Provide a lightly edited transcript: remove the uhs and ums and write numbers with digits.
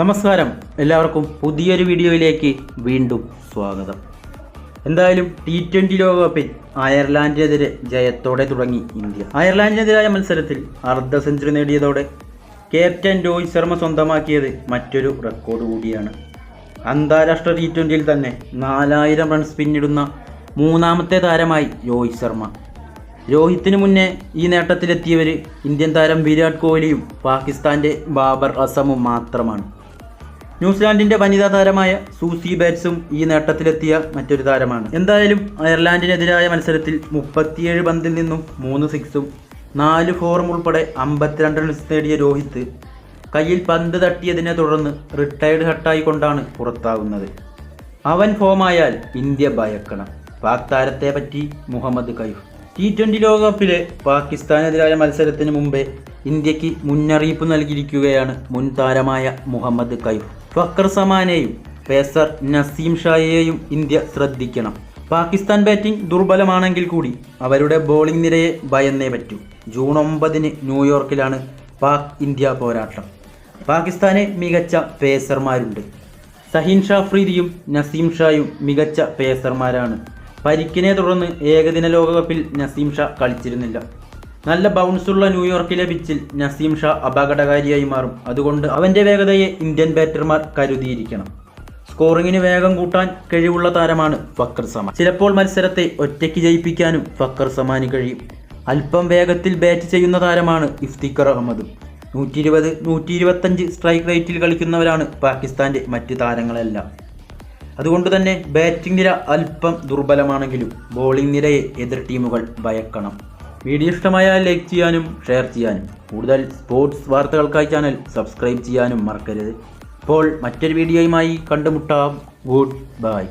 നമസ്കാരം, എല്ലാവർക്കും പുതിയൊരു വീഡിയോയിലേക്ക് വീണ്ടും സ്വാഗതം. എന്തായാലും T20 ലോകകപ്പിൽ അയർലാൻഡിനെതിരെ ജയത്തോടെ തുടങ്ങി ഇന്ത്യ. അയർലാൻഡിനെതിരായ മത്സരത്തിൽ അർദ്ധ സെഞ്ചുറി നേടിയതോടെ ക്യാപ്റ്റൻ രോഹിത് ശർമ്മ സ്വന്തമാക്കിയത് മറ്റൊരു റെക്കോർഡ് കൂടിയാണ്. അന്താരാഷ്ട്ര T20യിൽ തന്നെ 4000 റൺസ് പിന്നിടുന്ന മൂന്നാമത്തെ താരമായി രോഹിത് ശർമ്മ. രോഹിത്തിന് മുന്നേ ഈ നേട്ടത്തിലെത്തിയവർ ഇന്ത്യൻ താരം വിരാട് കോഹ്ലിയും പാകിസ്ഥാൻ്റെ ബാബർ അസമും മാത്രമാണ്. ന്യൂസിലാൻഡിൻ്റെ വനിതാ താരമായ സൂസി ബാറ്റ്സും ഈ നേട്ടത്തിലെത്തിയ മറ്റൊരു താരമാണ്. എന്തായാലും അയർലാൻഡിനെതിരായ മത്സരത്തിൽ 37 പന്തിൽ നിന്നും 3 സിക്സും 4 ഫോറും ഉൾപ്പെടെ 52 റൺസ് നേടിയ രോഹിത് കയ്യിൽ പന്ത് തട്ടിയതിനെ തുടർന്ന് റിട്ടയർഡ് ഹട്ടായി കൊണ്ടാണ് പുറത്താകുന്നത്. അവൻ ഫോമായാൽ ഇന്ത്യ ഭയക്കണം. പാക് താരത്തെ പറ്റി മുഹമ്മദ് കൈഫ്. T20 ലോകകപ്പിലെ പാകിസ്ഥാനെതിരായ മത്സരത്തിന് മുമ്പേ ഇന്ത്യക്ക് മുന്നറിയിപ്പ് നൽകിയിരിക്കുകയാണ് മുൻ താരമായ മുഹമ്മദ് കൈഫ്. ഫക്കർ സമാനെയും പേസർ നസീം ഷായെയും ഇന്ത്യ ശ്രദ്ധിക്കണം. പാകിസ്ഥാൻ ബാറ്റിംഗ് ദുർബലമാണെങ്കിൽ കൂടി അവരുടെ ബോളിംഗ് നിരയെ ഭയന്നേ പറ്റൂ. ജൂൺ 9 ന്യൂയോർക്കിലാണ് പാക് ഇന്ത്യ പോരാട്ടം. പാകിസ്ഥാന് മികച്ച പേസർമാരുണ്ട്. സഹീൻ ഷാഫ്രീദിയും നസീം ഷായും മികച്ച പേസർമാരാണ്. പരിക്കിനെ തുടർന്ന് ഏകദിന ലോകകപ്പിൽ നസീം ഷാ കളിച്ചിരുന്നില്ല. നല്ല ബൗൺസുള്ള ന്യൂയോർക്കിലെ പിച്ചിൽ നസീം ഷാ അപകടകാരിയായി മാറും. അതുകൊണ്ട് അവൻ്റെ വേഗതയെ ഇന്ത്യൻ ബാറ്റർമാർ കരുതിയിരിക്കണം. സ്കോറിങ്ങിന് വേഗം കൂട്ടാൻ കഴിവുള്ള താരമാണ് ഫക്കർ സമാൻ. ചിലപ്പോൾ മത്സരത്തെ ഒറ്റയ്ക്ക് ജയിപ്പിക്കാനും ഫക്കർ സമാന് കഴിയും. അല്പം വേഗത്തിൽ ബാറ്റ് ചെയ്യുന്ന താരമാണ് ഇഫ്തിഖർ അഹമ്മദും. 120-125 സ്ട്രൈക്ക് റേറ്റിൽ കളിക്കുന്നവരാണ് പാകിസ്ഥാൻ്റെ മറ്റ് താരങ്ങളെല്ലാം. അതുകൊണ്ട് തന്നെ ബാറ്റിംഗ് നിര അല്പം ദുർബലമാണെങ്കിലും ബോളിംഗ് നിരയെ എതിർ ടീമുകൾ ഭയക്കണം. വീഡിയോ ഇഷ്ടമായാൽ ലൈക്ക് ചെയ്യാനും ഷെയർ ചെയ്യാനും കൂടുതൽ സ്പോർട്സ് വാർത്തകൾക്കായി ചാനൽ സബ്സ്ക്രൈബ് ചെയ്യാനും മറക്കരുത്. അപ്പോൾ മറ്റൊരു വീഡിയോയുമായി കണ്ടുമുട്ടാം. Good bye.